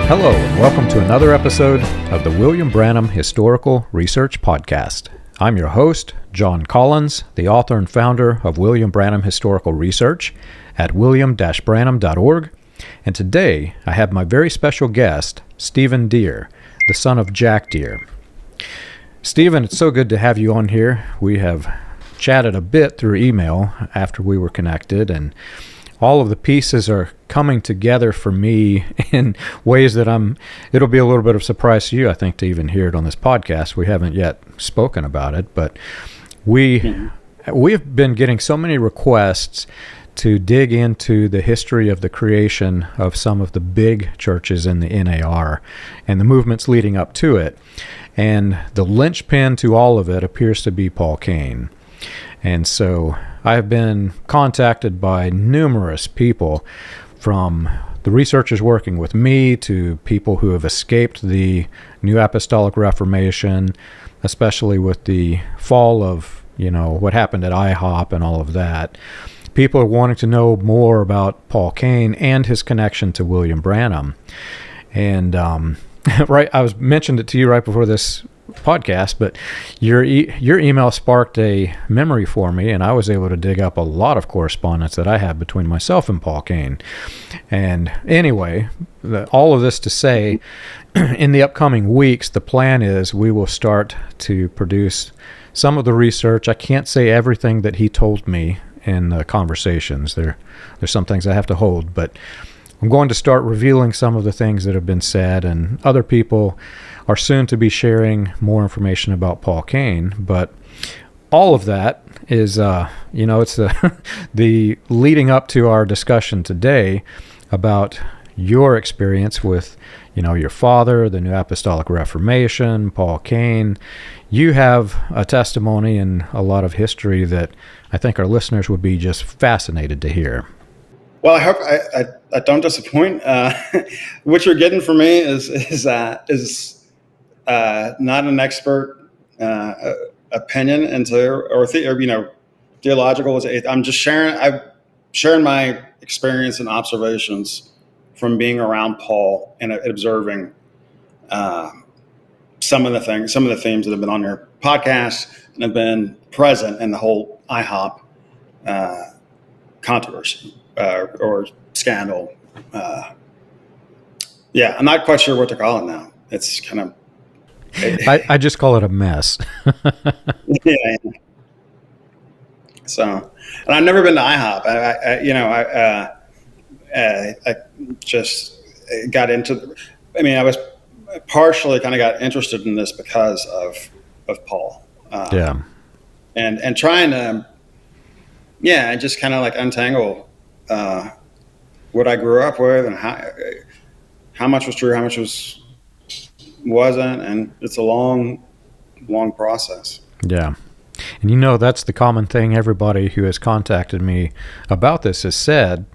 Hello, and welcome to another episode of the William Branham Historical Research Podcast. I'm your host, John Collins, the author and founder of William Branham Historical Research at william-branham.org. And today, I have my very special guest, Stephen Deere, the son of Jack Deere. Stephen, it's so good to have you on here. We have chatted a bit through email after we were connected, and all of the pieces are coming together for me in ways that it'll be a little bit of a surprise to you, I think, to even hear it on this podcast. We haven't yet spoken about it, but we've been getting so many requests to dig into the history of the creation of some of the big churches in the NAR and the movements leading up to it. And the linchpin to all of it appears to be Paul Cain. And so I have been contacted by numerous people, from the researchers working with me to people who have escaped the New Apostolic Reformation, especially with the fall of, what happened at IHOP and all of that. People are wanting to know more about Paul Cain and his connection to William Branham. And right, I mentioned it to you right before this podcast, but your email sparked a memory for me, and I was able to dig up a lot of correspondence that I have between myself and Paul Cain. And anyway, all of this to say, in the upcoming weeks, the plan is we will start to produce some of the research. I can't say everything that he told me in the conversations. There's some things I have to hold, but I'm going to start revealing some of the things that have been said, and other people are soon to be sharing more information about Paul Cain. But all of that is, it's the leading up to our discussion today about your experience with, your father, the New Apostolic Reformation, Paul Cain. You have a testimony and a lot of history that I think our listeners would be just fascinated to hear. Well, I hope I don't disappoint. What you're getting from me is not an expert opinion into theological. I'm just sharing my experience and observations from being around Paul and observing some of the themes that have been on your podcast and have been present in the whole IHOP controversy or scandal. I'm not quite sure what to call it now. It's kind of. I just call it a mess. Yeah. So, and I've never been to IHOP. I just got into. I was partially kind of got interested in this because of Paul. And trying to, just kind of like untangle what I grew up with and how much was true, how much wasn't, and it's a long process. Yeah. And that's the common thing everybody who has contacted me about this has said.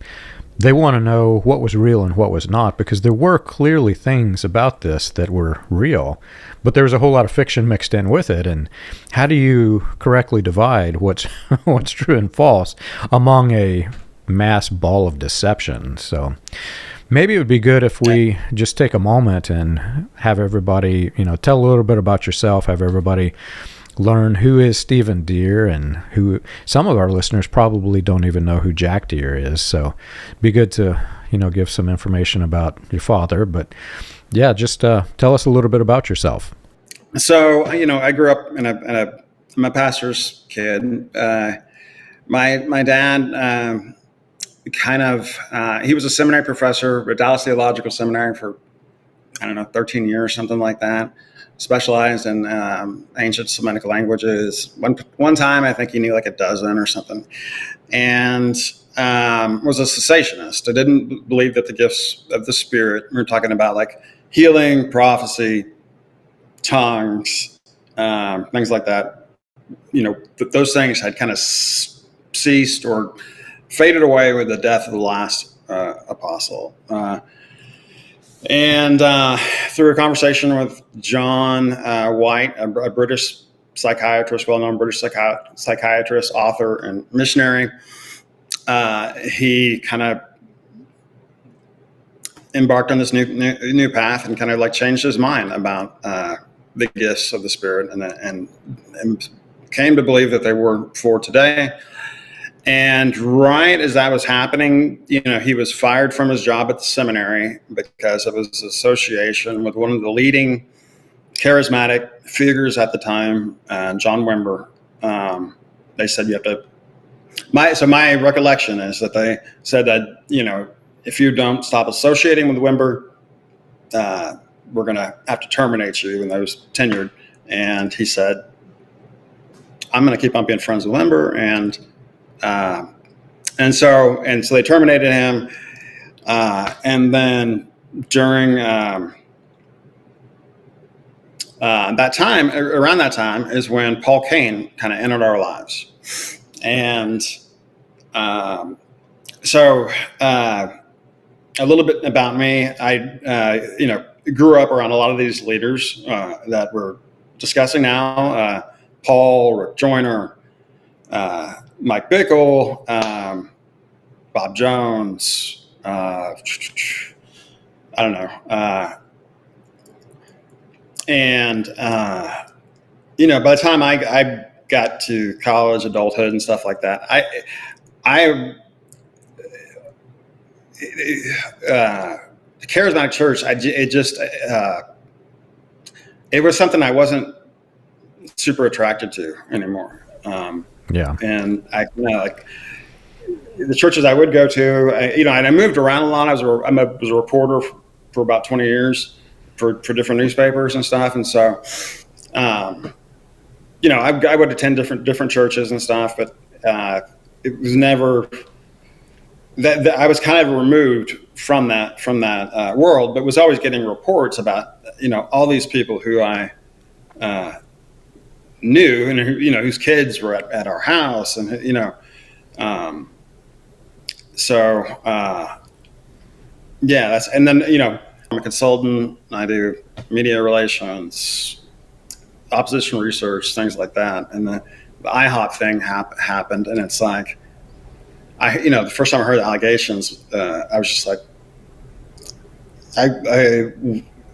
They want to know what was real and what was not, because there were clearly things about this that were real, but there was a whole lot of fiction mixed in with it. And how do you correctly divide what's true and false among a mass ball of deception? So maybe it would be good if we just take a moment and have everybody, tell a little bit about yourself, have everybody learn who is Stephen Deere, and who some of our listeners probably don't even know who Jack Deere is. So it'd be good to, give some information about your father. But just tell us a little bit about yourself. So, I grew up I'm a pastor's kid. My dad, he was a seminary professor at Dallas Theological Seminary for, 13 years, something like that. Specialized in ancient Semitic languages. One time, I think he knew like a dozen or something, and was a cessationist. I didn't believe that the gifts of the Spirit, we were talking about like healing, prophecy, tongues, things like that. Those things had kind of ceased or faded away with the death of the last apostle. And through a conversation with John White, a British psychiatrist, well-known British psychiatrist, author, and missionary, he kind of embarked on this new path and kind of like changed his mind about the gifts of the Spirit, and came to believe that they were for today. And right as that was happening, he was fired from his job at the seminary because of his association with one of the leading charismatic figures at the time, John Wimber. They said you have to. So my recollection is that they said that if you don't stop associating with Wimber, we're going to have to terminate you, even though he was tenured. And he said, I'm going to keep on being friends with Wimber, and so they terminated him. And then during around that time is when Paul Cain kind of entered our lives. And so a little bit about me. I grew up around a lot of these leaders that we're discussing now. Paul, Rick Joyner, Mike Bickle, Bob Jones, I don't know. By the time I got to college, adulthood, and stuff like that, the charismatic church, it was something I wasn't super attracted to anymore. Yeah. And like the churches I would go to, I moved around a lot. I was a reporter for about 20 years for different newspapers and stuff. And so, I would attend different churches and stuff, but it was never that I was kind of removed from that world, but was always getting reports about all these people who I knew and whose kids were at our house, and that's, and then I'm a consultant. I do media relations, opposition research, things like that, and the IHOP thing happened, and it's like the first time I heard the allegations, I was just like, I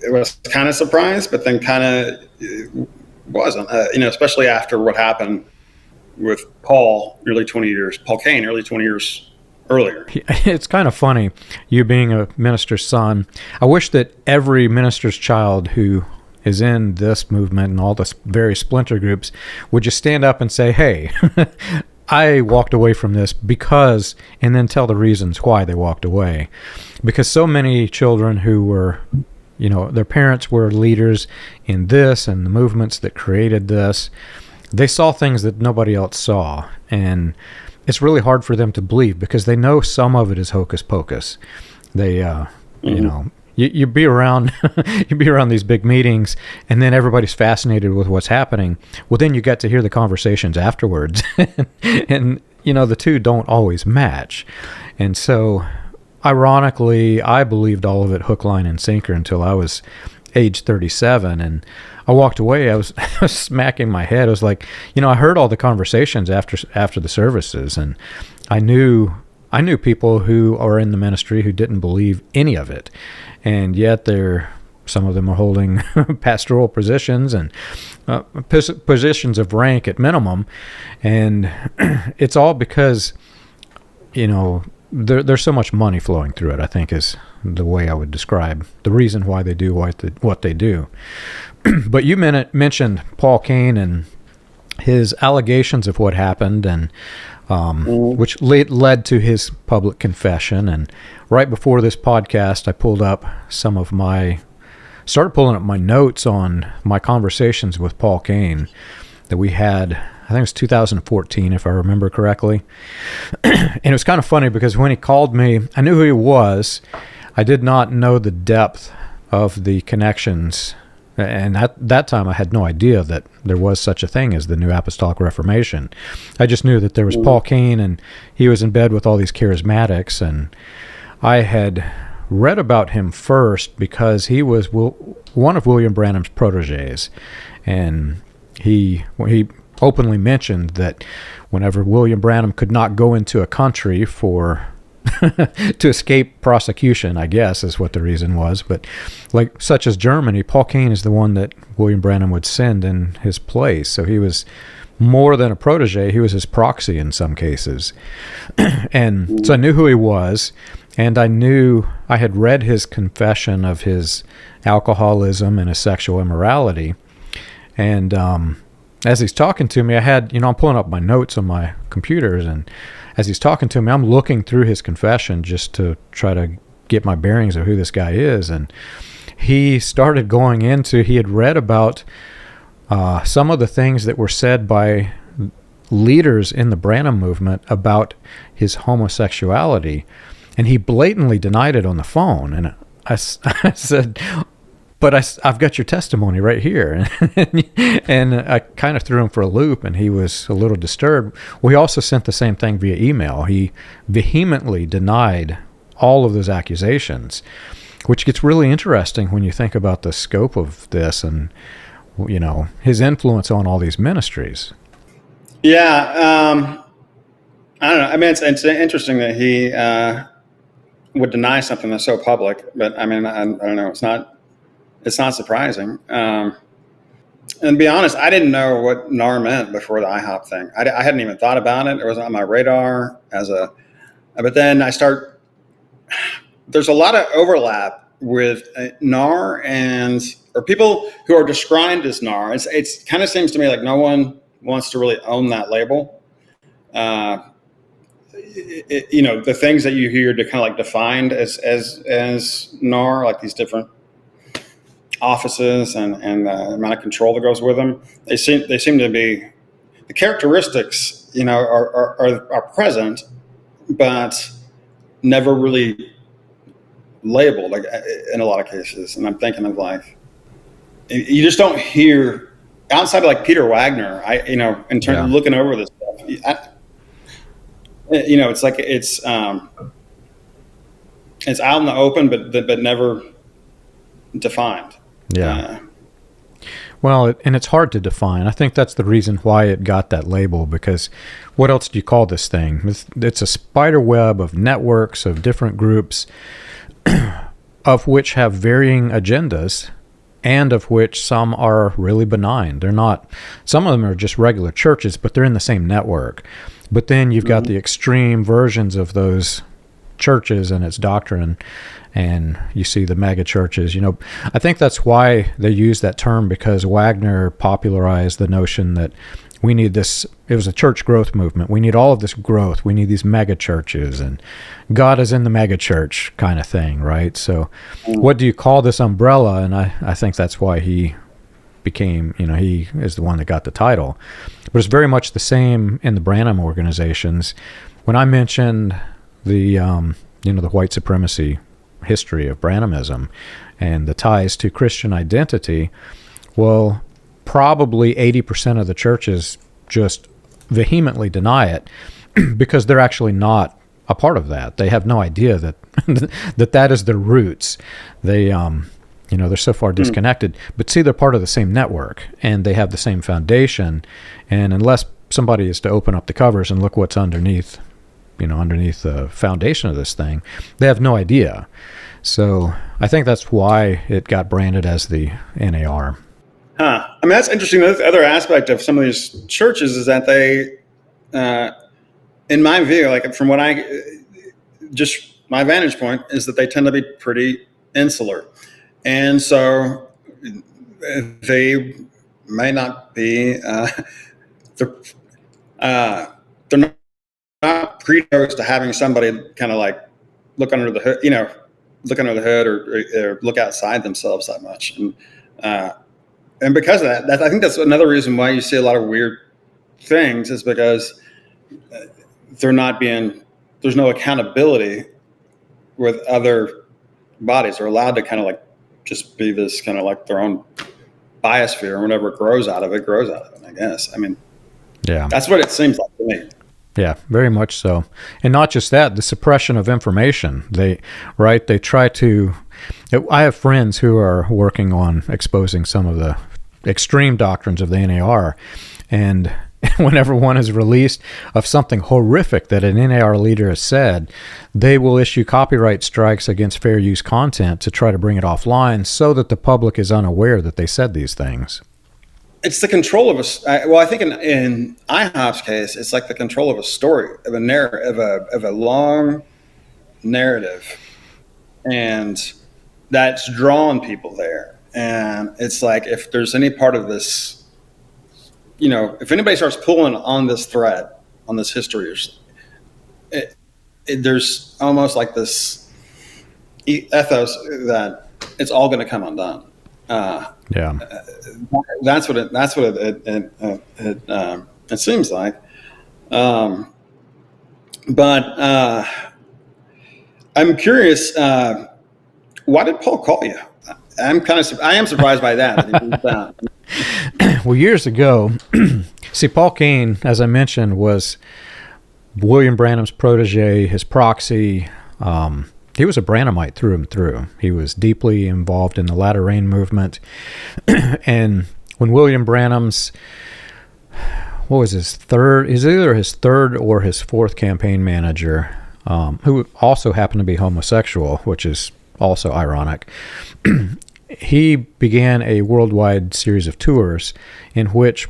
was kind of surprised, but then kind of wasn't, especially after what happened with Paul Cain, nearly 20 years earlier. It's kind of funny, you being a minister's son. I wish that every minister's child who is in this movement and all the various splinter groups would just stand up and say, hey, I walked away from this because, and then tell the reasons why they walked away. Because so many children who were, their parents were leaders in this and the movements that created this, they saw things that nobody else saw. And it's really hard for them to believe because they know some of it is hocus pocus. They, you be around these big meetings, and then everybody's fascinated with what's happening. Well, then you get to hear the conversations afterwards, and the two don't always match. And so, ironically, I believed all of it hook, line, and sinker until I was age 37, and I walked away. I was smacking my head. I was like, I heard all the conversations after the services, and I knew people who are in the ministry who didn't believe any of it. And yet some of them are holding pastoral positions and positions of rank at minimum. And it's all because, there's so much money flowing through it, I think, is the way I would describe the reason why they do what they do. But you mentioned Paul Cain and his allegations of what happened, and which led to his public confession. And right before this podcast, I started pulling up my notes on my conversations with Paul Cain that we had. I think it was 2014, if I remember correctly. And it was kind of funny because when he called me, I knew who he was. I did not know the depth of the connections. And at that time, I had no idea that there was such a thing as the New Apostolic Reformation. I just knew that there was Paul Cain, and he was in bed with all these charismatics. And I had read about him first because he was one of William Branham's protégés. And he openly mentioned that whenever William Branham could not go into a country for to escape prosecution, I guess, is what the reason was. But like such as Germany, Paul Cain is the one that William Branham would send in his place. So he was more than a protege. He was his proxy in some cases. And so I knew who he was, and I had read his confession of his alcoholism and his sexual immorality. And as he's talking to me, I'm pulling up my notes on my computers, and as he's talking to me, I'm looking through his confession just to try to get my bearings of who this guy is. And he started going into, he had read about some of the things that were said by leaders in the Branham movement about his homosexuality. And he blatantly denied it on the phone. And I said, but I've got your testimony right here. And I kind of threw him for a loop, and he was a little disturbed. We also sent the same thing via email. He vehemently denied all of those accusations, which gets really interesting when you think about the scope of this and, his influence on all these ministries. Yeah. I don't know. I mean, it's interesting that he would deny something that's so public, but I mean, I don't know. It's not surprising. And to be honest, I didn't know what NAR meant before the IHOP thing. I hadn't even thought about it. It wasn't on my radar but then there's a lot of overlap with NAR or people who are described as NAR. It's kind of seems to me like no one wants to really own that label. The things that you hear to kind of like defined as NAR, like these different offices and the amount of control that goes with them. They seem to be, the characteristics, are present, but never really labeled, like in a lot of cases. And I'm thinking of like, you just don't hear outside of like Peter Wagner. In terms of looking over this stuff, it's like it's out in the open, but never defined. Yeah. Well, and it's hard to define. I think that's the reason why it got that label, because what else do you call this thing? It's a spider web of networks of different groups of which have varying agendas, and of which some are really benign. Some of them are just regular churches, but they're in the same network. But then you've got the extreme versions of those churches and its doctrine, and you see the mega churches. I think that's why they use that term, because Wagner popularized the notion that we need this. It was a church growth movement. We need all of this growth. We need these mega churches, and God is in the mega church kind of thing, right? So what do you call this umbrella? And I think that's why he became, he is the one that got the title. But it's very much the same in the Branham organizations. When I mentioned the white supremacy history of Branhamism and the ties to Christian identity, well, probably 80% of the churches just vehemently deny it because they're actually not a part of that. They have no idea that that is their roots. They they're so far disconnected, but see, they're part of the same network and they have the same foundation. And unless somebody is to open up the covers and look what's underneath the foundation of this thing, they have no idea. So I think that's why it got branded as the NAR. I mean, that's interesting. The other aspect of some of these churches is that they, in my view, like from what my vantage point is that they tend to be pretty insular. And so they may not be, they're not predisposed to having somebody kind of like look under the hood, or look outside themselves that much. And because of that, I think that's another reason why you see a lot of weird things, is because there's no accountability with other bodies. They're allowed to kind of like just be this kind of like their own biosphere, and whatever grows out of it, I guess. I mean, yeah, that's what it seems like to me. Yeah, very much so. And not just that, the suppression of information. They try to, I have friends who are working on exposing some of the extreme doctrines of the NAR, and whenever one is released of something horrific that an NAR leader has said, they will issue copyright strikes against fair use content to try to bring it offline so that the public is unaware that they said these things. It's the control of I think in IHOP's case, it's like the control of a story, of a narrative, of a long narrative, and that's drawing people there. And it's like, if there's any part of this, if anybody starts pulling on this thread, on this history, there's almost like this ethos that it's all going to come undone. That's what it seems like. But I'm curious. Why did Paul call you? I am surprised by that. Well, years ago, see, Paul Cain, as I mentioned, was William Branham's protege, his proxy. He was a Branhamite through and through. He was deeply involved in the Latter Rain movement. And when William Branham's, either his third or his fourth campaign manager, who also happened to be homosexual, which is also ironic, he began a worldwide series of tours in which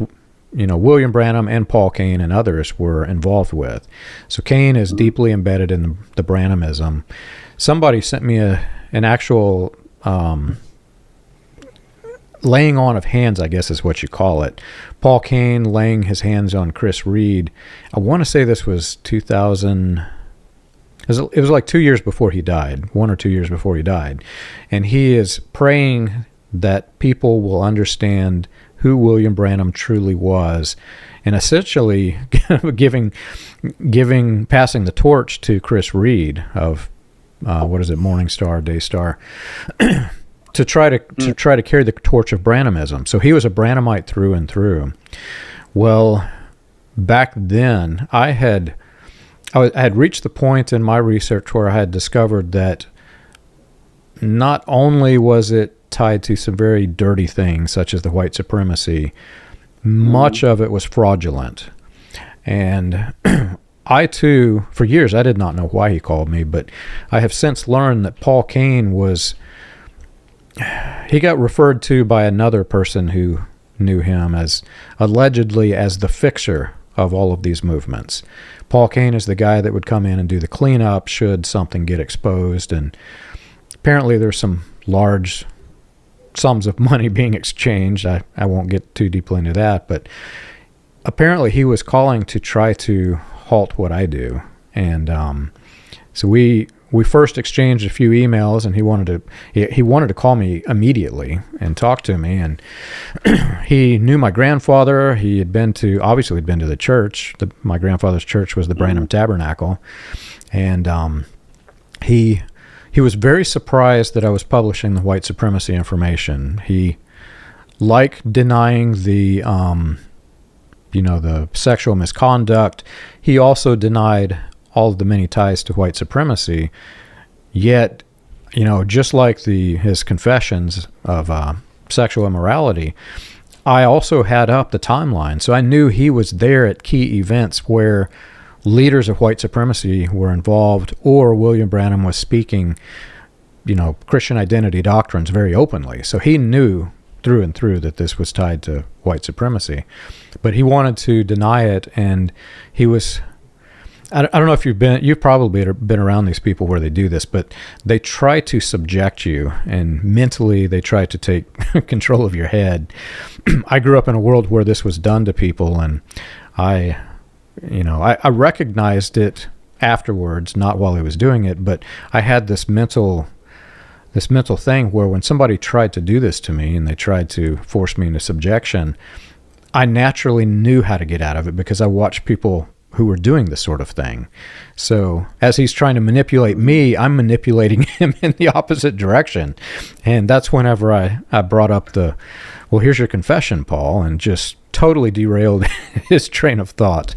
William Branham and Paul Cain and others were involved with. So Cain is deeply embedded in the Branhamism. Somebody sent me an actual laying on of hands, I guess is what you call it. Paul Cain laying his hands on Chris Reed. I want to say this was 2000. It was like 2 years before he died, 1 or 2 years before he died. And he is praying that people will understand who William Branham truly was, and essentially passing the torch to Chris Reed of Morning Star, Day Star, to try to carry the torch of Branhamism. So he was a Branhamite through and through. Well, back then I had reached the point in my research where I had discovered that not only was it tied to some very dirty things such as the white supremacy, much of it was fraudulent. And I too, for years, I did not know why he called me, but I have since learned that Paul Cain he got referred to by another person who knew him as allegedly as the fixer of all of these movements. Paul Cain is the guy that would come in and do the cleanup should something get exposed, and apparently there's some large sums of money being exchanged. I won't get too deeply into that, but apparently he was calling to try to halt what I do. And so we first exchanged a few emails, and he wanted to call me immediately and talk to me. And he knew my grandfather. He had been to the church. My grandfather's church was the Branham Tabernacle, and he was very surprised that I was publishing the white supremacy information. He, like denying the the sexual misconduct, he also denied all of the many ties to white supremacy. Yet, just like his confessions of sexual immorality, I also had up the timeline. So I knew he was there at key events where leaders of white supremacy were involved, or William Branham was speaking, Christian identity doctrines very openly. So he knew through and through that this was tied to white supremacy. But he wanted to deny it, and he was... I don't know if you've probably been around these people where they do this, but they try to subject you, and mentally they try to take control of your head. I grew up in a world where this was done to people, and I recognized it afterwards, not while he was doing it, but I had this mental thing where when somebody tried to do this to me and they tried to force me into subjection, I naturally knew how to get out of it because I watched people who were doing this sort of thing. So as he's trying to manipulate me, I'm manipulating him in the opposite direction. And that's whenever I brought up well, here's your confession, Paul, and just totally derailed his train of thought.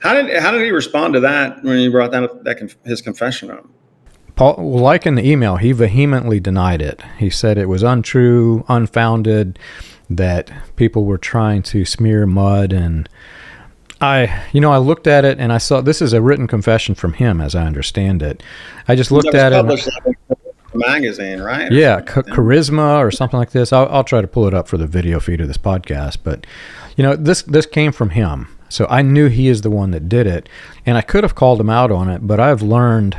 How did he respond to that when you brought his confession up? Paul, like in the email, he vehemently denied it. He said it was untrue, unfounded. that people were trying to smear mud. And I looked at it and I saw this is a written confession from him, as I understand it. I just looked at it. Published in a magazine, right? Yeah, Charisma or something like this. I'll try to pull it up for the video feed of this podcast. But this came from him, so I knew he is the one that did it, and I could have called him out on it. But I've learned,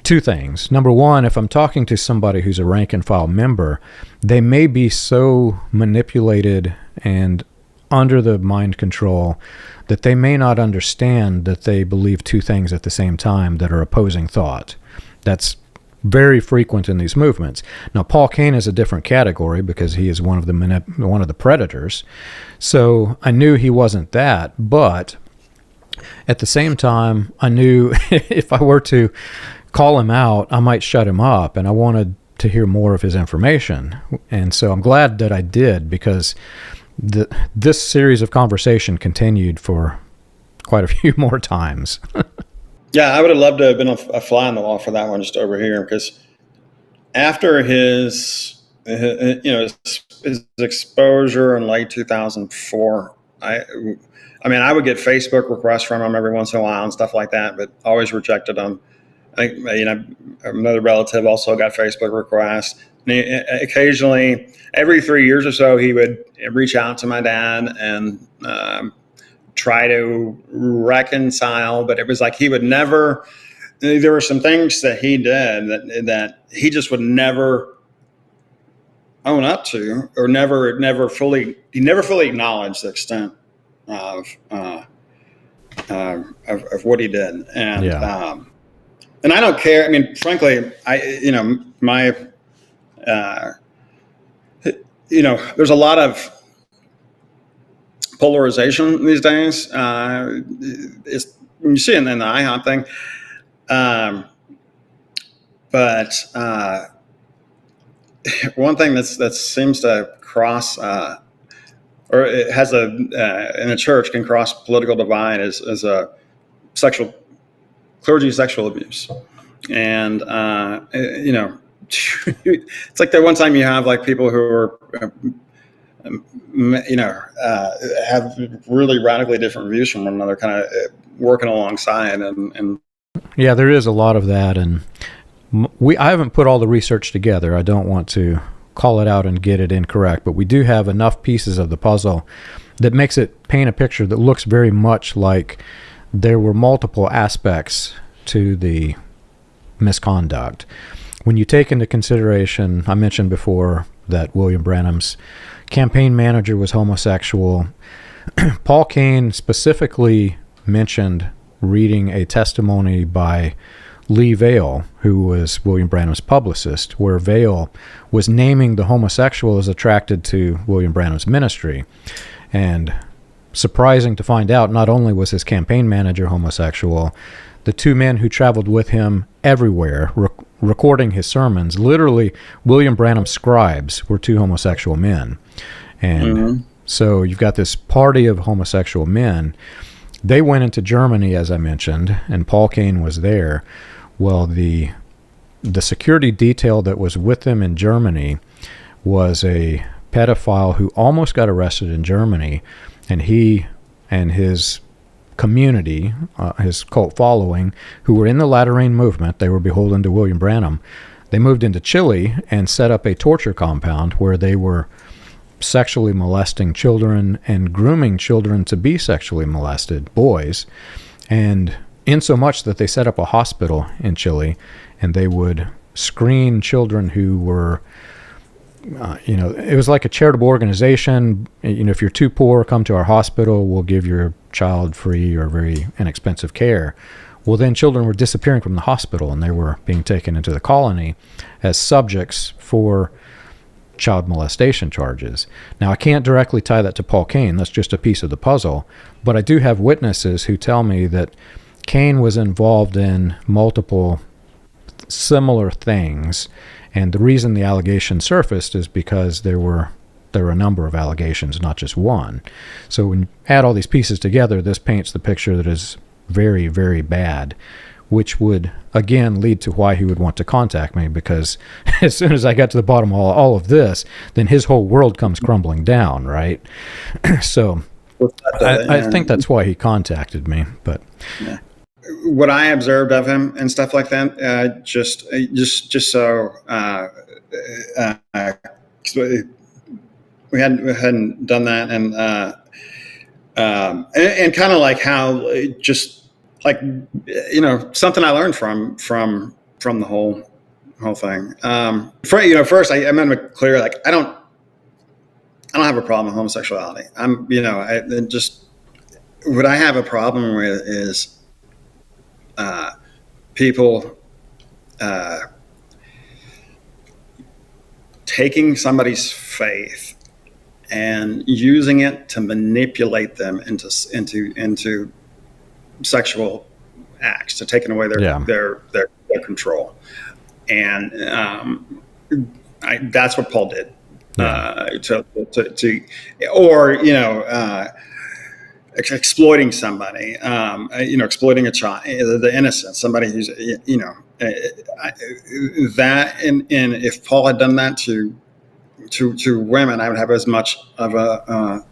two things. Number one, if I'm talking to somebody who's a rank and file member, they may be so manipulated and under the mind control that they may not understand that they believe two things at the same time that are opposing thought. That's very frequent in these movements. Now, Paul Cain is a different category because he is one of the predators. So I knew he wasn't that, but at the same time, I knew if I were to call him out, I might shut him up, and I wanted to hear more of his information. And so I'm glad that I did, because this series of conversation continued for quite a few more times. Yeah, I would have loved to have been a fly on the wall for that one, just over here, because after his exposure in late 2004, I would get Facebook requests from him every once in a while and stuff like that, but always rejected them. I think, another relative also got Facebook requests. And occasionally, every 3 years or so, he would reach out to my dad and try to reconcile, but it was like he would never. There were some things that he did that he just would never own up to, or never fully acknowledged the extent of what he did. And and I don't care. I mean, frankly, there's a lot of polarization these days. You see it in the IHOP thing. But one thing that seems to cross, or it has in a church can cross political divide is a clergy sexual abuse. And, it's like that one time you have like people who are, have really radically different views from one another, kind of working alongside. And yeah, there is a lot of that. And I haven't put all the research together. I don't want to call it out and get it incorrect, but we do have enough pieces of the puzzle that makes it paint a picture that looks very much like there were multiple aspects to the misconduct. When you take into consideration, I mentioned before that William Branham's campaign manager was homosexual. Paul Cain specifically mentioned reading a testimony by Lee Vale, who was William Branham's publicist, where Vale was naming the homosexuals attracted to William Branham's ministry. And surprising to find out, not only was his campaign manager homosexual, the two men who traveled with him everywhere recording his sermons, literally William Branham's scribes, were two homosexual men. And so you've got this party of homosexual men. They went into Germany, as I mentioned, and Paul Cain was there. Well, the security detail that was with them in Germany was a pedophile who almost got arrested in Germany, and he and his community, his cult following, who were in the Latter-Rain movement, they were beholden to William Branham. They moved into Chile and set up a torture compound where they were sexually molesting children and grooming children to be sexually molested, boys, and in so much that they set up a hospital in Chile, and they would screen children who were, it was like a charitable organization. If you're too poor, come to our hospital. We'll give your child free or very inexpensive care. Well, then children were disappearing from the hospital, and they were being taken into the colony as subjects for child molestation charges. Now, I can't directly tie that to Paul Cain. That's just a piece of the puzzle. But I do have witnesses who tell me that Cain was involved in multiple similar things, and the reason the allegation surfaced is because there were a number of allegations, not just one. So when you add all these pieces together, this paints the picture that is very, very bad. which would, again, lead to why he would want to contact me, because as soon as I got to the bottom of all of this, then his whole world comes crumbling down, right? So I think that's why he contacted me. But what I observed of him and stuff like that, just so we hadn't done that, and kind of like how just like, you know, something I learned from the whole thing. First I made it clear, like, I don't have a problem with homosexuality. What I have a problem with is people taking somebody's faith and using it to manipulate them into sexual acts, to taking away their control. And that's what Paul did. Exploiting somebody, exploiting a child, the innocent, somebody who's, that, and if Paul had done that to women, I would have as much of a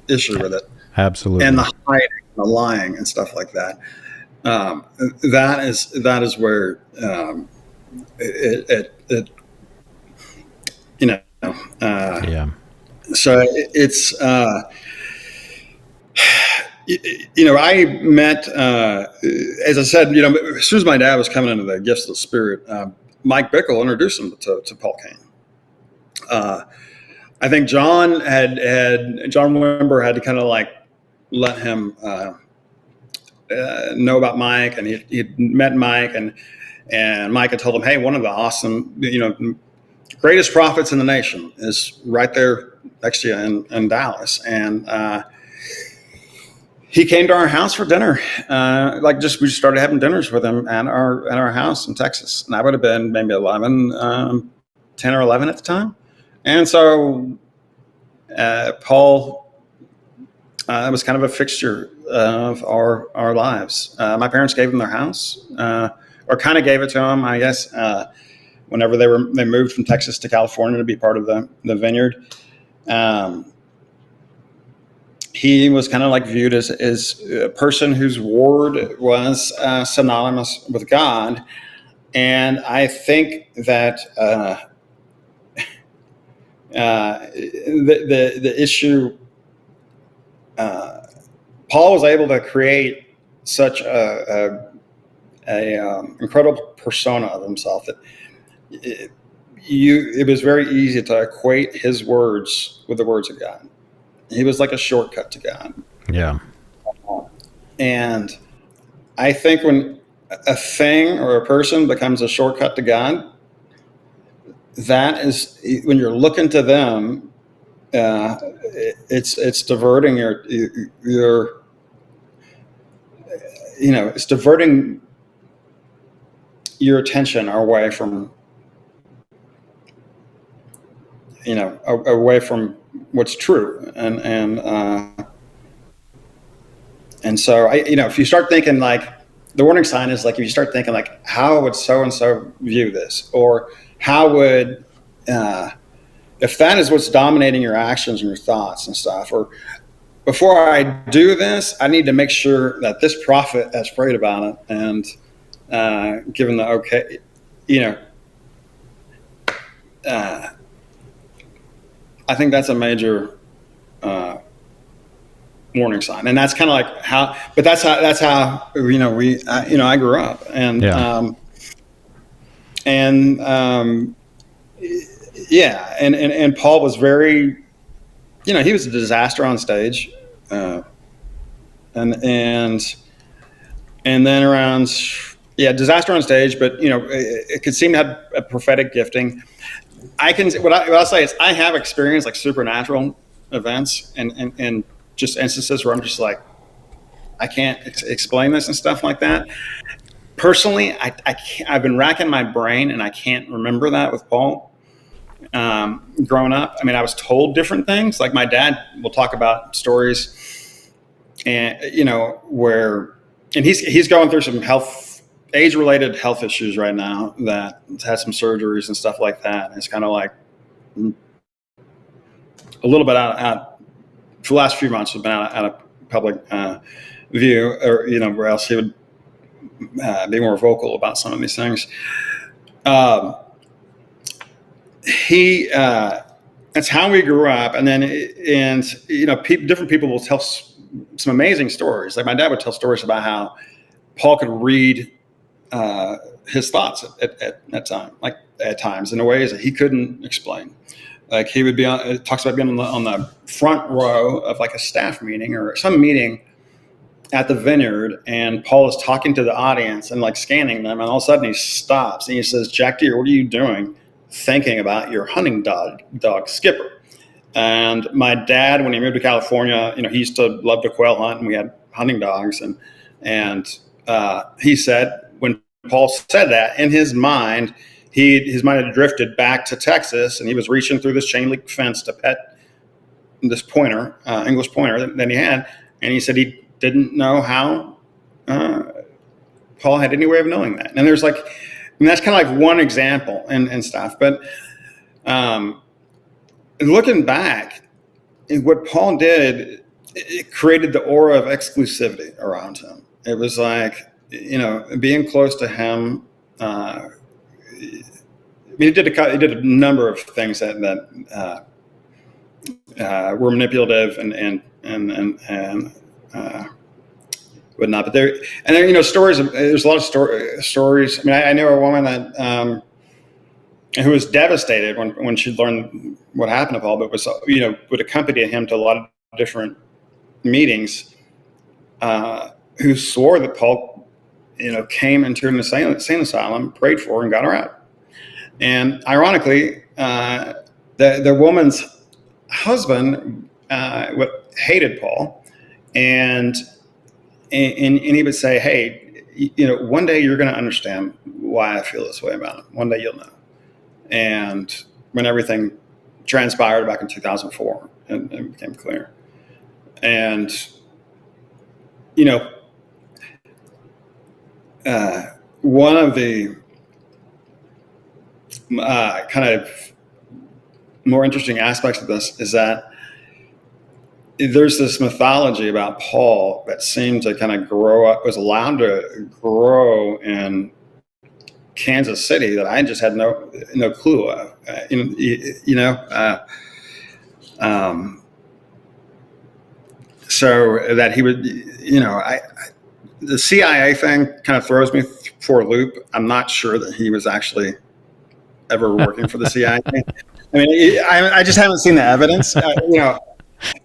issue with it. Absolutely. And the hiding, the lying, and stuff like that. That is where So it's I met, as I said, as soon as my dad was coming into the gifts of the Spirit, Mike Bickle introduced him to Paul Cain. I think John Wimber had to kind of like let him know about Mike, and he met Mike, and Mike had told him, hey, one of the awesome, greatest prophets in the nation is right there next to you in Dallas. And he came to our house for dinner. We just started having dinners with him at our house in Texas. And I would have been maybe 10 or 11 at the time. And so Paul was kind of a fixture of our lives. My parents gave him their house, or kind of gave it to him, I guess, whenever they moved from Texas to California to be part of the vineyard. He was kind of like viewed as a person whose word was synonymous with God. And I think that the issue, Paul was able to create such a incredible persona of himself that it was very easy to equate his words with the words of God. He was like a shortcut to God. Yeah. And I think when a thing or a person becomes a shortcut to God, that is, when you're looking to them, it's diverting it's diverting your attention away from what's true. And so if you start thinking, like, the warning sign is, like, if you start thinking, like, how would so-and-so view this, or how would, if that is what's dominating your actions and your thoughts and stuff, or before I do this, I need to make sure that this prophet has prayed about it and given the okay, I think that's a major warning sign, and that's kind of like how. But that's how I grew up, and and Paul was very, he was a disaster on stage, and then around, disaster on stage, but it could seem to have a prophetic gifting. What I'll say is, I have experienced like supernatural events and just instances where I'm just like, I can't explain this and stuff like that. Personally, I've been racking my brain, and I can't remember that with Paul. Growing up, I mean, I was told different things. Like, my dad will talk about stories, and where, and he's going through some health age-related health issues right now that had some surgeries and stuff like that. And it's kind of like a little bit out for the last few months, has been out of public view, or where else he would be more vocal about some of these things. That's how we grew up, and different people will tell some amazing stories. Like my dad would tell stories about how Paul could read his thoughts at times in ways that he couldn't explain. Like he would be on. It talks about being on the front row of like a staff meeting or some meeting at the vineyard, and Paul is talking to the audience and like scanning them, and all of a sudden he stops and he says, "Jack Deere, what are you doing? Thinking about your hunting dog Skipper." And my dad, when he moved to California, he used to love to quail hunt, and we had hunting dogs, and he said when Paul said that, in his mind, his mind had drifted back to Texas, and he was reaching through this chain link fence to pet this pointer, English pointer that he had, and he said he didn't know how Paul had any way of knowing that. And there's that's kind of like one example and stuff. But looking back, what Paul did, it created the aura of exclusivity around him. It was like, being close to him. He did a number of things that were manipulative and whatnot. But there stories. There's a lot of stories. I mean, I know a woman that who was devastated when she learned what happened to Paul, but was would accompany him to a lot of different meetings. Who swore that Paul, came into an insane asylum, prayed for her, and got her out. And ironically, the woman's husband hated Paul, and he would say, "Hey, one day you're going to understand why I feel this way about him. One day you'll know." And when everything transpired back in 2004, and it became clear, and one of the kind of more interesting aspects of this is that there's this mythology about Paul that seemed to kind of grow up, was allowed to grow in Kansas City, that I just had no clue of. So that he would, the CIA thing kind of throws me for a loop. I'm not sure that he was actually ever working for the CIA. I mean, I just haven't seen the evidence,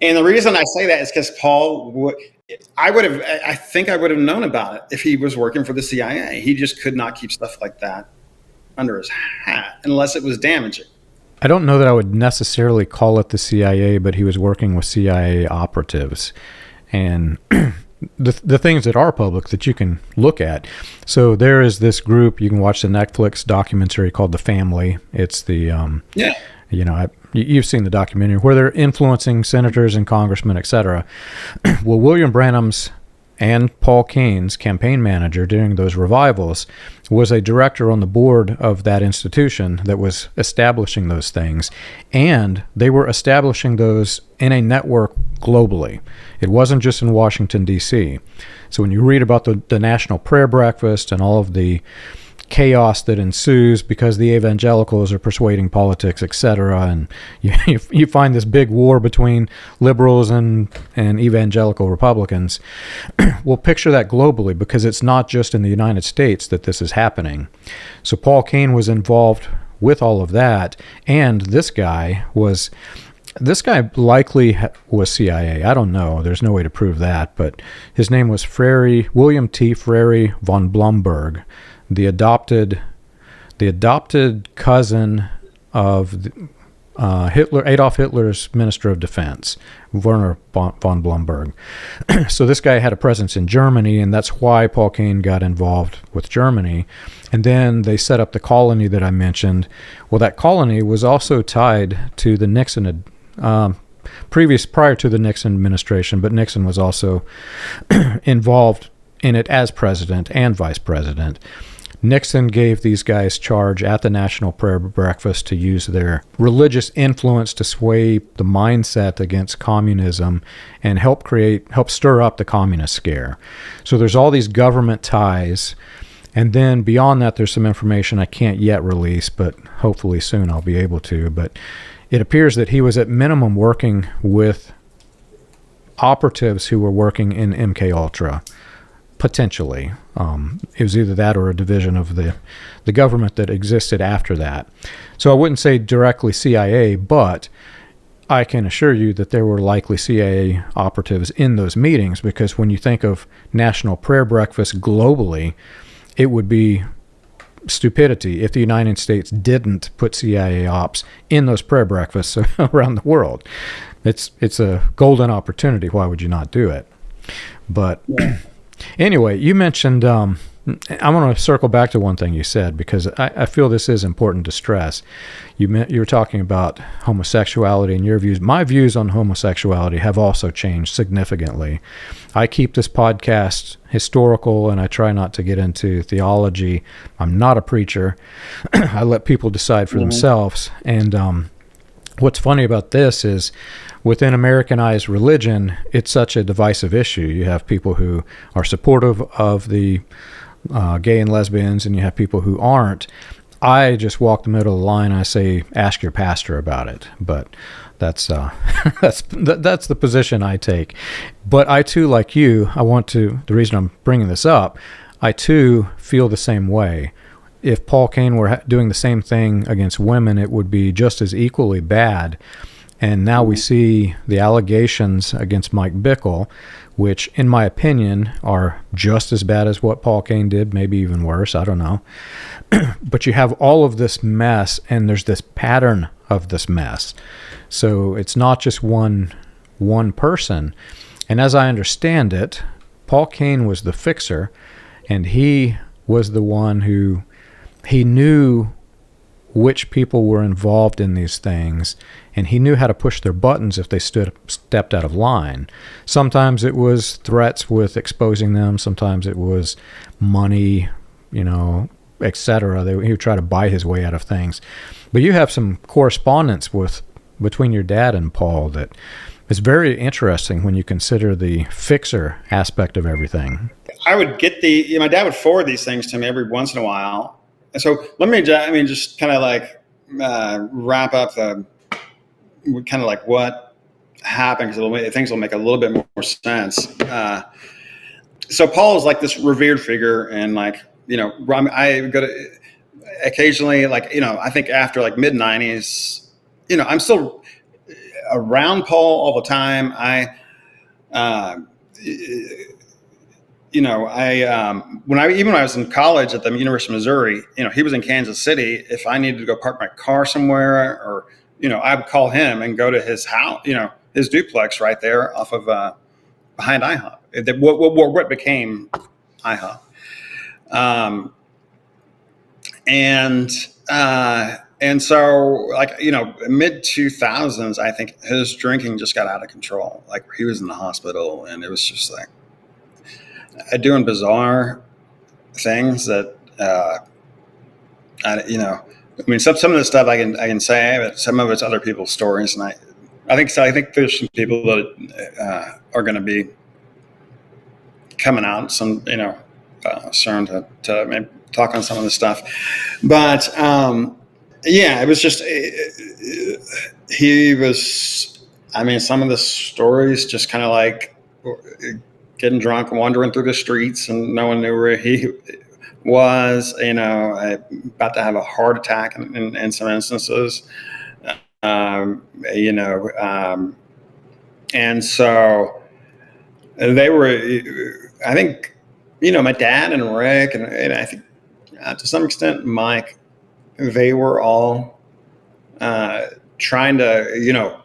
And the reason I say that is because Paul, I think I would have known about it if he was working for the CIA. He just could not keep stuff like that under his hat unless it was damaging. I don't know that I would necessarily call it the CIA, but he was working with CIA operatives. And the things that are public that you can look at. So there is this group, you can watch the Netflix documentary called The Family. It's the, you've seen the documentary where they're influencing senators and congressmen, etc. Well, William Branham's and Paul Cain's campaign manager during those revivals was a director on the board of that institution that was establishing those things. And they were establishing those in a network globally. It wasn't just in Washington, D.C. So when you read about the National Prayer Breakfast and all of the chaos that ensues because the evangelicals are persuading politics, etc., and you find this big war between liberals and evangelical Republicans. Well, picture that globally, because it's not just in the United States that this is happening. So Paul Cain was involved with all of that, and this guy likely was CIA. I don't know. There's no way to prove that, but his name was William T. Frary von Blomberg, the adopted cousin of Adolf Hitler's Minister of Defense, Werner von Blomberg. So this guy had a presence in Germany, and that's why Paul Cain got involved with Germany. And then they set up the colony that I mentioned. Well, that colony was also tied to the Nixon prior to the Nixon administration, but Nixon was also involved in it as president and vice president. Nixon gave these guys charge at the National Prayer Breakfast to use their religious influence to sway the mindset against communism and help stir up the communist scare. So there's all these government ties. And then beyond that, there's some information I can't yet release, but hopefully soon I'll be able to. But it appears that he was at minimum working with operatives who were working in MK Ultra. Potentially. It was either that or a division of the government that existed after that. So I wouldn't say directly CIA, but I can assure you that there were likely CIA operatives in those meetings, because when you think of National Prayer Breakfast globally, it would be stupidity if the United States didn't put CIA ops in those prayer breakfasts around the world. It's a golden opportunity. Why would you not do it? But... Yeah. Anyway, you mentioned, I want to circle back to one thing you said, because I feel this is important to stress. You were talking about homosexuality and your views. My views on homosexuality have also changed significantly. I keep this podcast historical, and I try not to get into theology. I'm not a preacher. I let people decide for themselves. And what's funny about this is, within Americanized religion, it's such a divisive issue. You have people who are supportive of the gay and lesbians, and you have people who aren't. I just walk the middle of the line. I say, ask your pastor about it. But that's that's the position I take. But I too, like you, the reason I'm bringing this up, I too feel the same way. If Paul Cain were doing the same thing against women, it would be just as equally bad. And now we see the allegations against Mike Bickle, which, in my opinion, are just as bad as what Paul Cain did, maybe even worse. I don't know. But you have all of this mess, and there's this pattern of this mess. So it's not just one person. And as I understand it, Paul Cain was the fixer, and he was the one who he knew which people were involved in these things, and he knew how to push their buttons if they stepped out of line. Sometimes it was threats with exposing them. Sometimes it was money, etc. He would try to buy his way out of things. But you have some correspondence between your dad and Paul that is very interesting when you consider the fixer aspect of everything. I would get my dad would forward these things to me every once in a while. And so let me, just kind of like wrap up kind of like what happened, because things will make a little bit more sense. So Paul is like this revered figure, and I go to occasionally, I think after like mid 90s, I'm still around Paul all the time. When I was in college at the University of Missouri, he was in Kansas City. If I needed to go park my car somewhere, or, I would call him and go to his house, his duplex right there off of behind IHOP, what became IHOP. And so mid 2000s, I think his drinking just got out of control. Like, he was in the hospital, and it was just like, doing bizarre things that, some of the stuff I can say, but some of it's other people's stories. And I think there's some people that are going to be coming out, some, soon to maybe talk on some of this stuff. But, it was just, he was, some of the stories just kind of like getting drunk and wandering through the streets, and no one knew where he was, about to have a heart attack in some instances. And so they were, I think, my dad and Rick, and I think to some extent Mike, they were all trying to,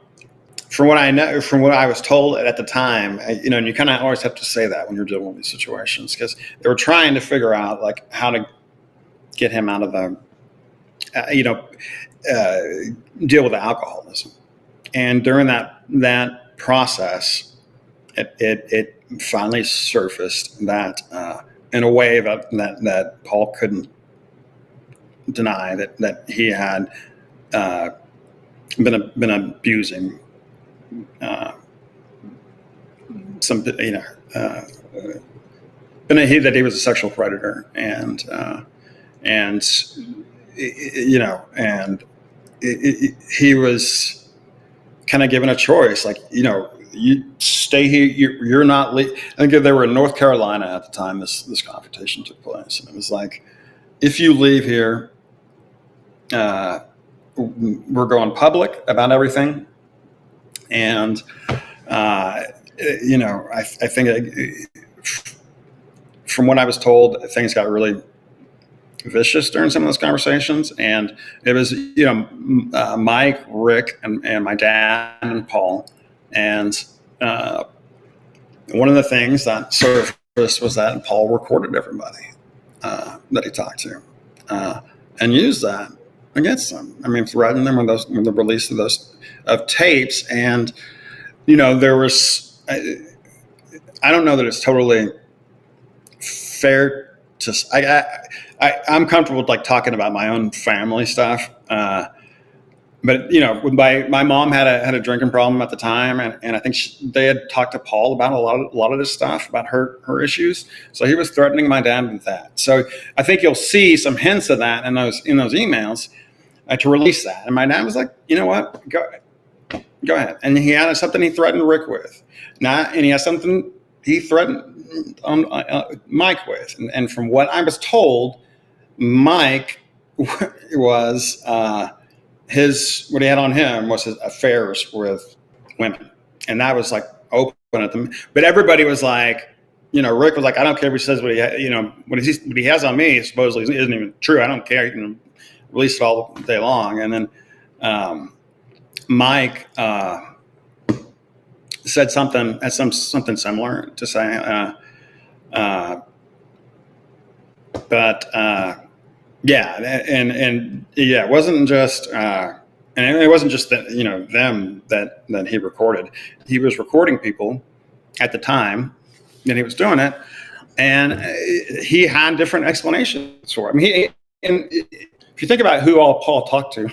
from what I know, from what I was told at the time, and you kind of always have to say that when you're dealing with these situations, because they were trying to figure out how to get him out of the, deal with the alcoholism. And during that process, it finally surfaced that in a way that Paul couldn't deny, that he had been abusing some, that he was a sexual predator, and he was kind of given a choice, like, you stay here. You're not. I think they were in North Carolina at the time this confrontation took place, and it was like, if you leave here, we're going public about everything, and I think from what I was told, things got really vicious during some of those conversations, and it was Mike, Rick, and my dad and Paul, and one of the things that surfaced was that Paul recorded everybody that he talked to, and used that against them. I mean, threatened them with the release of those tapes, and there was. I don't know that it's totally fair to. I'm comfortable with talking about my own family stuff, but my mom had a drinking problem at the time, and I think they had talked to Paul about a lot of this stuff about her issues. So he was threatening my dad with that. So I think you'll see some hints of that in those emails to release that. And my dad was like, you know what, go ahead. And he had something he threatened Rick with, and he has something he threatened Mike with. And from what I was told, Mike was what he had on him was his affairs with women, and that was open at them. But everybody was like, Rick was like, I don't care if he says what he has on me supposedly isn't even true. I don't care. You can release it all day long. And then Mike said something similar to say, it wasn't just and it wasn't just that them that he recorded. He was recording people at the time that he was doing it, and he had different explanations for it. I mean, and if you think about who all Paul talked to,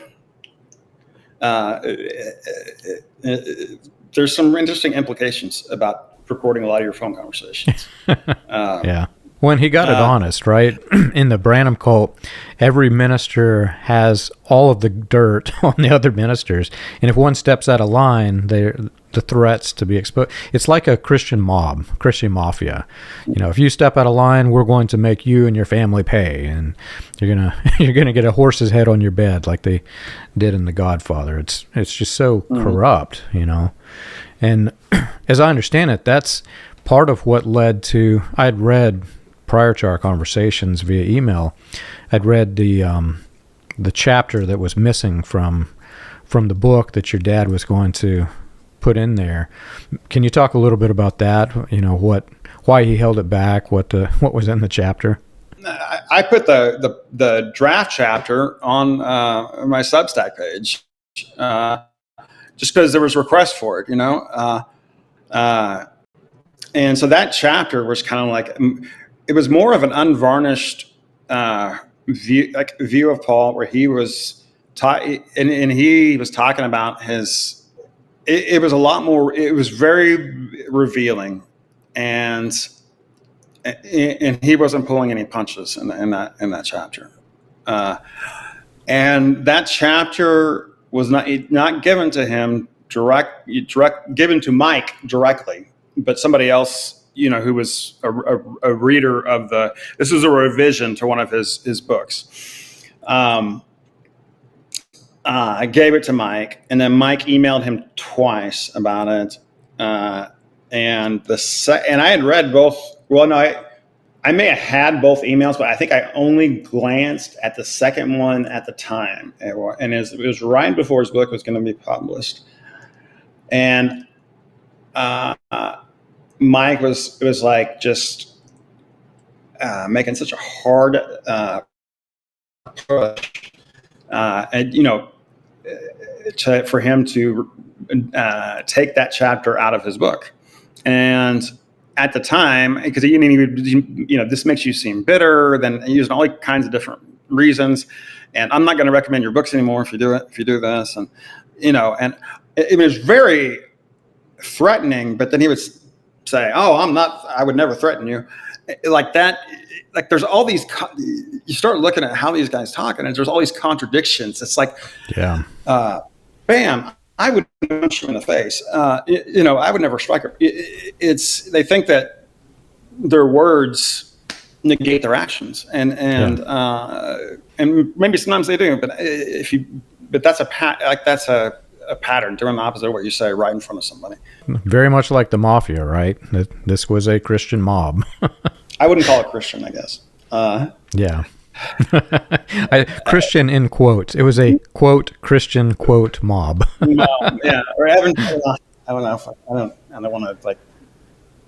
there's some interesting implications about recording a lot of your phone conversations. Yeah. When he got it honest, right? In the Branham cult, every minister has all of the dirt on the other ministers. And if one steps out of line, the threats to be exposed. It's like a Christian mob, Christian mafia. If you step out of line, we're going to make you and your family pay. And you're gonna get a horse's head on your bed like they did in The Godfather. It's just so corrupt, And as I understand it, that's part of what led to, I'd read prior to our conversations via email, I'd read the chapter that was missing from the book that your dad was going to put in there. Can you talk a little bit about that? Why he held it back? What was in the chapter? I put the draft chapter on my Substack page, just because there was requests for it, and so that chapter was kind of like. It was more of an unvarnished view of Paul, where he was and he was talking about his. It was a lot more. It was very revealing, and he wasn't pulling any punches in that chapter. And that chapter was not given to him given to Mike directly, but somebody else. Who was a reader of this was a revision to one of his books. I gave it to Mike, and then Mike emailed him twice about it. And I had read both. Well, no, I may have had both emails, but I think I only glanced at the second one at the time. And it was right before his book was going to be published. And Mike was just making such a hard push, and for him to take that chapter out of his book, and at the time, because this makes you seem bitter, then using all kinds of different reasons. And I'm not going to recommend your books anymore if you do this. And, and it was very threatening, but then he would say, "Oh, I would never threaten you." Like that, like there's all these, you start looking at how these guys talk, and there's all these contradictions. It's like, bam, I would punch you in the face. I would never strike her. They think that their words negate their actions, and maybe sometimes they do. But that's a pattern, doing the opposite of what you say right in front of somebody. Very much like the mafia, right? This was a Christian mob. I wouldn't call it Christian, I guess. Yeah. Christian in quotes. It was a quote Christian quote mob. Yeah. Or I don't know. I don't want to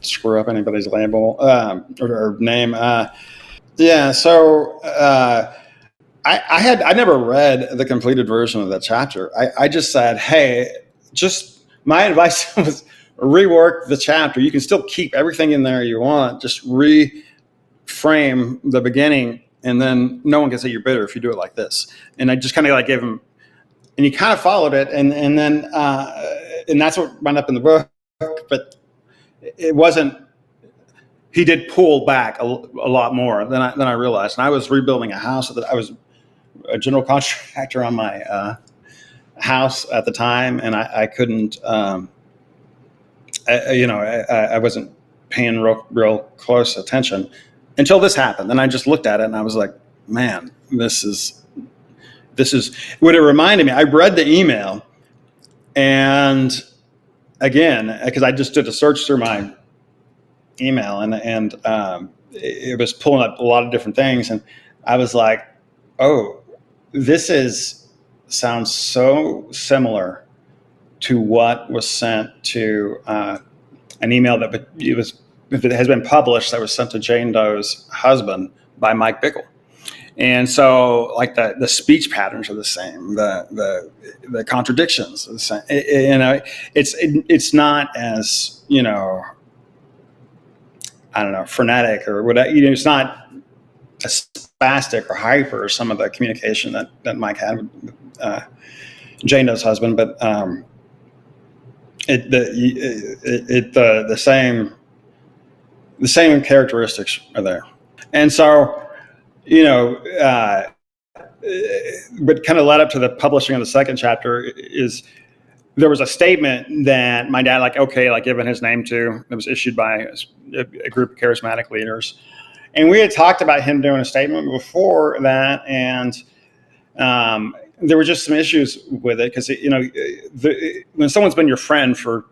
screw up anybody's label or name. So I never read the completed version of that chapter. I just said, hey, my advice was rework the chapter. You can still keep everything in there you want. Just reframe the beginning, and then no one can say you're bitter if you do it like this. And I just kind of gave him, and he kind of followed it, and then and that's what wound up in the book. But it wasn't. He did pull back a lot more than I realized. And I was rebuilding a house. I was a general contractor on my house at the time, and I couldn't. I wasn't paying real close attention until this happened. And I just looked at it and I was like, man, this is what it reminded me. I read the email, and again, because I just did a search through my email, and it was pulling up a lot of different things. And I was like, oh, sounds so similar to what was sent to an email that if it has been published, that was sent to Jane Doe's husband by Mike Bickle. And so the speech patterns are the same, the contradictions are the same. It's not as, I don't know, frenetic or whatever. It's not as spastic or hyper as some of the communication that Mike had with Jane Doe's husband, but the same characteristics are there. And so, what kind of led up to the publishing of the second chapter is there was a statement that my dad, given his name to, that was issued by a group of charismatic leaders. And we had talked about him doing a statement before that, and there were just some issues with it because, when someone's been your friend for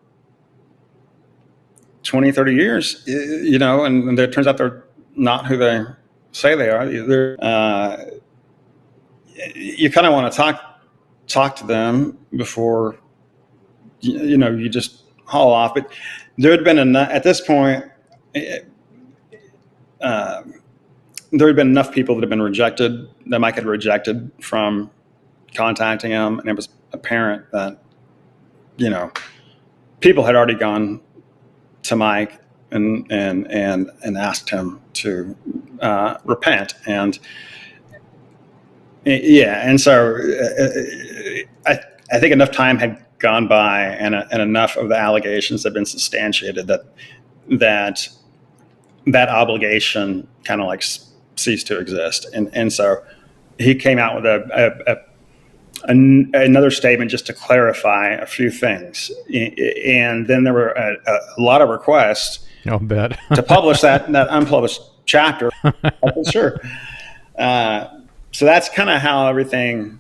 20, 30 years, and it turns out they're not who they say they are, you kind of want to talk to them before, you just haul off. But there had been enough, at this point, there had been enough people that had been rejected, that Mike had rejected from contacting him, and it was apparent that people had already gone to Mike and asked him to repent, and so I think enough time had gone by, and enough of the allegations had been substantiated that obligation kind of ceased to exist, and so he came out with another statement just to clarify a few things. And then there were a lot of requests I'll bet. to publish that unpublished chapter. Sure. So that's kind of how everything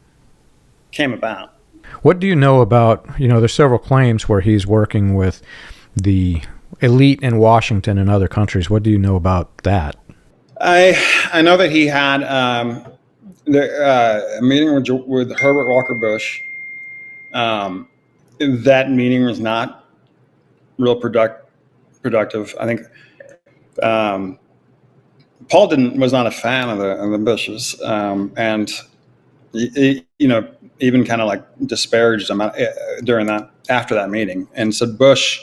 came about. What do you know about, there's several claims where he's working with the elite in Washington and other countries. What do you know about that? I know that he had a meeting with Herbert Walker Bush. That meeting was not real productive. I think Paul was not a fan of the Bushes, and he, even kind of disparaged them after that meeting, and so Bush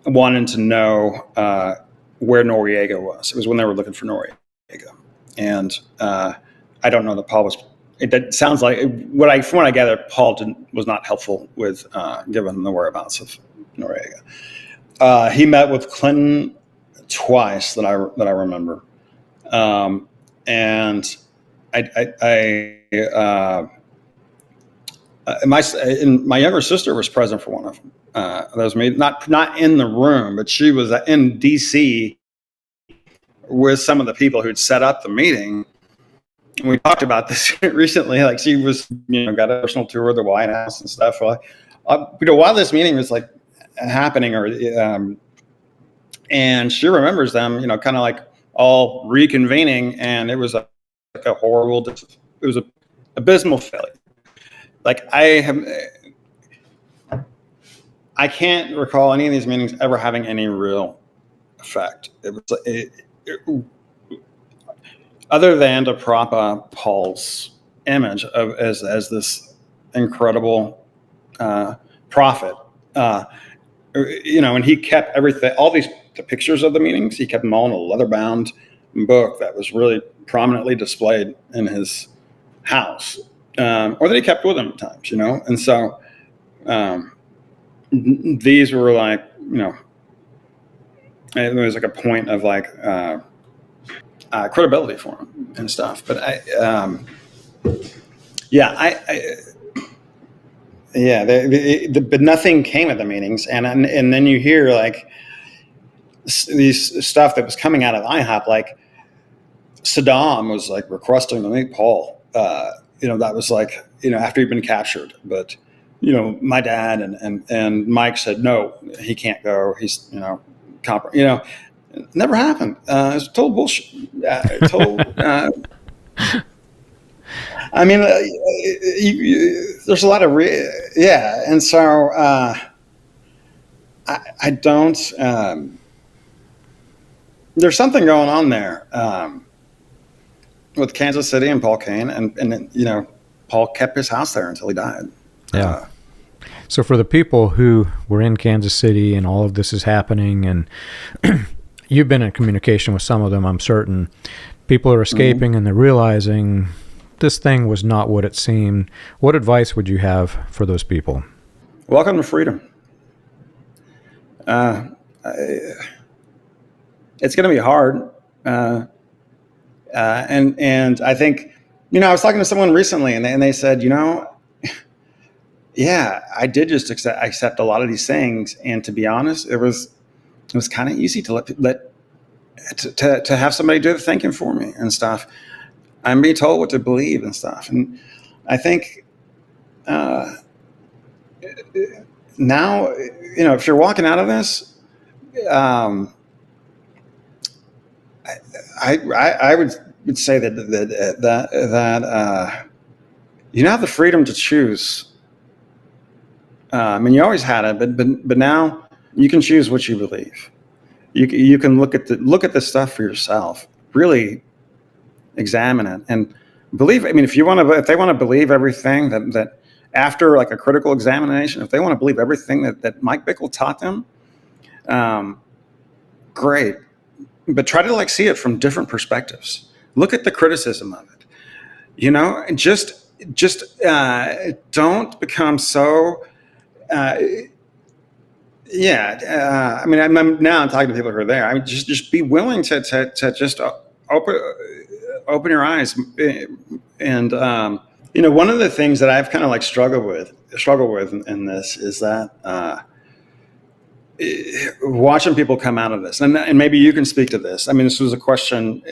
wanted to know where Noriega was. It was when they were looking for Noriega. And I don't know that Paul was. That sounds like from what I gather, Paul was not helpful with giving the whereabouts of Noriega. He met with Clinton twice that I remember, and my younger sister was present for one of them. Those meetings, not in the room, but she was in D.C. with some of the people who'd set up the meeting. And we talked about this recently. Like she was, got a personal tour of the White House and stuff. While this meeting was like happening, and she remembers them, kind of like all reconvening, and it was like a horrible. It was an abysmal failure. Like I can't recall any of these meetings ever having any real effect. It was other than to prop up Paul's image as this incredible prophet, and he kept everything, all the pictures of the meetings, he kept them all in a leather-bound book that was really prominently displayed in his house, or that he kept with him at times, and so these were like, it was like a point of like credibility for him and stuff. But but nothing came at the meetings, and then you hear like these stuff that was coming out of IHOP, like Saddam was like requesting to meet Paul. That was like after he'd been captured, but my dad and Mike said no, he can't go. He's never happened. It's total bullshit. I mean, there's a lot of and so I don't. There's something going on there with Kansas City and Paul Cain, and Paul kept his house there until he died. Yeah. So for the people who were in Kansas City and all of this is happening, and you've been in communication with some of them, I'm certain, people are escaping and they're realizing this thing was not what it seemed. What advice would you have for those people? Welcome to freedom. It's going to be hard. And I think, I was talking to someone recently and they said, yeah, I did just accept a lot of these things. And to be honest, it was kind of easy to to have somebody do the thinking for me and stuff. I'm being told what to believe and stuff. And I think now, if you're walking out of this, I would say that you have the freedom to choose. You always had it, but now you can choose what you believe. You can look at this stuff for yourself. Really examine it and believe. If they want to believe everything that after like a critical examination, if they want to believe everything that Mike Bickle taught them, great. But try to see it from different perspectives. Look at the criticism of it. And just don't become so. I'm now talking to people who are there. Just be willing to just open your eyes. And one of the things that I've kind of struggle with in this is that watching people come out of this, and maybe you can speak to this. This was a question.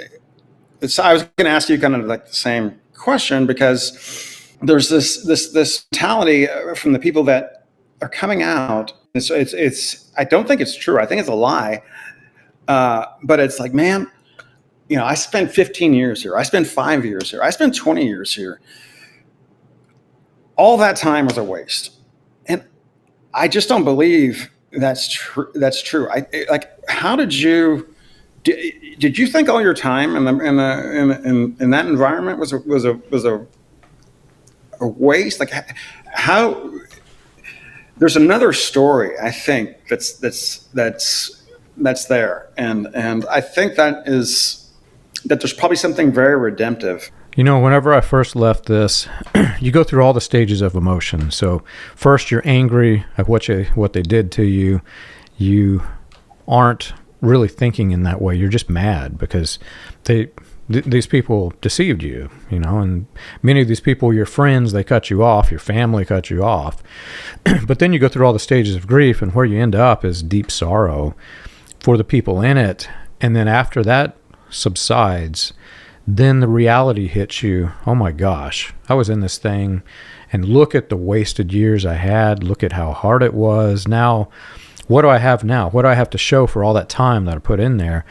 I was going to ask you kind of the same question, because there's this mentality from the people that are coming out. It's I don't think it's true. I think it's a lie. But it's like, man, I spent 15 years here. I spent 5 years here. I spent 20 years here. All that time was a waste. And I just don't believe that's true. That's true. How did you think all your time in that environment was a waste? How? There's another story, I think, that's there, and I think that there's probably something very redemptive. Whenever I first left this, you go through all the stages of emotion. So first you're angry at what they did to you. You aren't really thinking in that way. You're just mad because these people deceived you, and many of these people, your friends, they cut you off, your family cut you off. But then you go through all the stages of grief, and where you end up is deep sorrow for the people in it. And then after that subsides, then the reality hits you. Oh my gosh, I was in this thing, and look at the wasted years I had. Look at how hard it was. Now, what do I have now? What do I have to show for all that time that I put in there?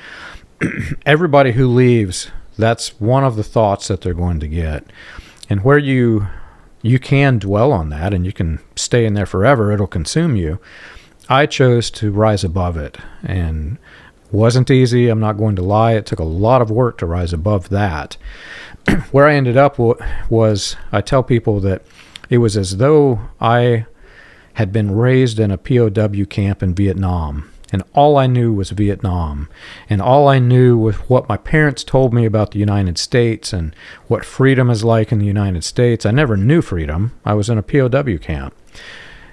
Everybody who leaves, that's one of the thoughts that they're going to get. And where you can dwell on that, and you can stay in there forever, it'll consume you. I chose to rise above it, and wasn't easy. I'm not going to lie. It took a lot of work to rise above that. Where I ended up was, I tell people that it was as though I had been raised in a POW camp in Vietnam, and all I knew was Vietnam, and all I knew was what my parents told me about the United States and what freedom is like in the United States. I never knew freedom. I was in a POW camp.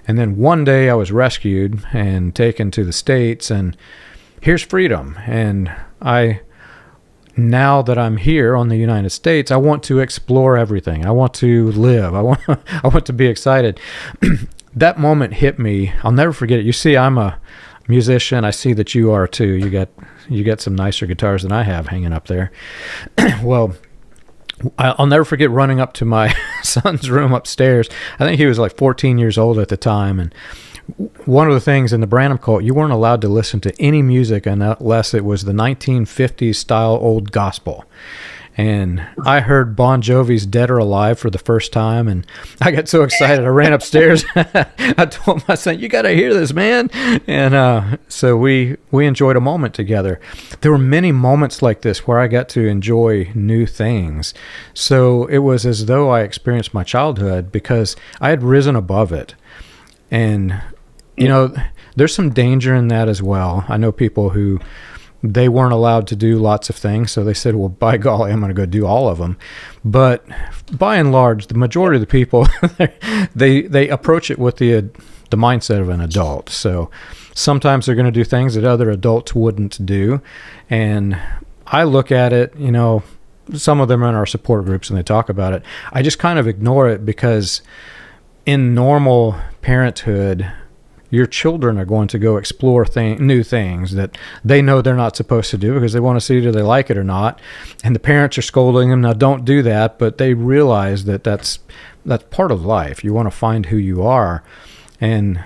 And then one day I was rescued and taken to the States, and here's freedom. And now that I'm here on the United States, I want to explore everything. I want to live. I want to be excited. That moment hit me. I'll never forget it. You see, I'm a musician. I see that you are too. You got some nicer guitars than I have hanging up there. Well, I'll never forget running up to my son's room upstairs. I think he was like 14 years old at the time, and one of the things in the Branham cult, you weren't allowed to listen to any music unless it was the 1950s style old gospel. And I heard Bon Jovi's Dead or Alive for the first time, and I got so excited I ran upstairs. I told my son, "You got to hear this, man." And so we enjoyed a moment together. There were many moments like this where I got to enjoy new things. So it was as though I experienced my childhood because I had risen above it. And, there's some danger in that as well. I know people who they weren't allowed to do lots of things, so they said, well, by golly, I'm going to go do all of them. But by and large, the majority of the people, they approach it with the mindset of an adult. So sometimes they're going to do things that other adults wouldn't do. And I look at it, some of them are in our support groups and they talk about it. I just kind of ignore it because in normal parenthood, your children are going to go explore new things that they know they're not supposed to do because they want to see do they like it or not. And the parents are scolding them, now don't do that, but they realize that that's part of life. You want to find who you are. And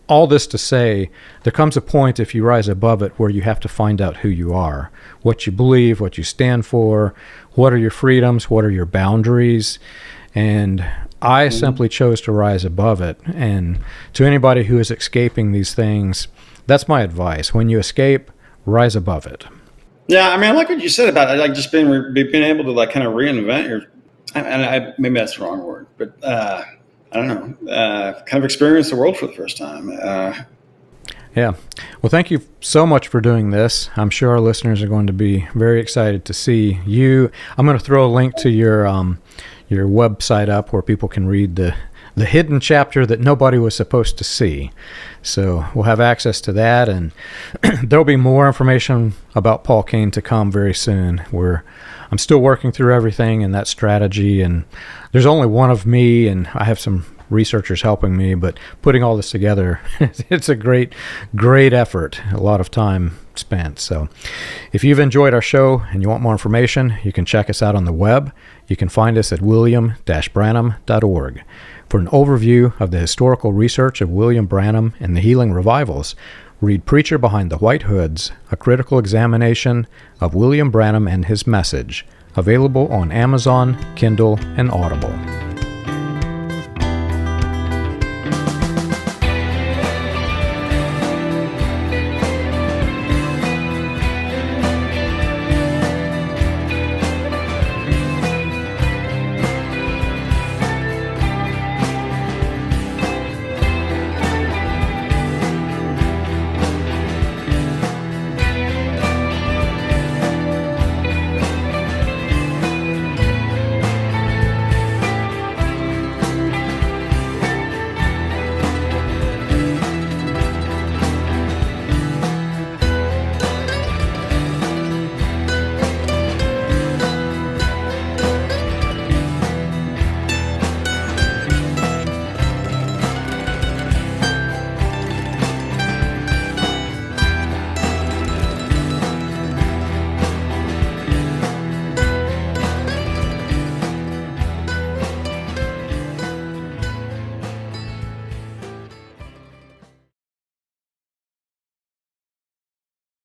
all this to say, there comes a point if you rise above it where you have to find out who you are, what you believe, what you stand for, what are your freedoms, what are your boundaries. And I simply chose to rise above it. And to anybody who is escaping these things, that's my advice. When you escape, rise above it. Yeah, I mean, I like what you said about it, like just being able to like kind of reinvent maybe that's the wrong word, but I don't know, kind of experience the world for the first time. Yeah. Well, thank you so much for doing this. I'm sure our listeners are going to be very excited to see you. I'm going to throw a link to your website up where people can read the hidden chapter that nobody was supposed to see. So we'll have access to that, and there'll be more information about Paul Cain to come very soon. I'm still working through everything and that strategy, and there's only one of me, and I have some researchers helping me, but putting all this together, it's a great effort, a lot of time spent. So if you've enjoyed our show and you want more information, you can check us out on the web. You can find us at william-branham.org. For an overview of the historical research of William Branham and the healing revivals, read Preacher Behind the White Hoods, a critical examination of William Branham and his message, available on Amazon, Kindle, and Audible.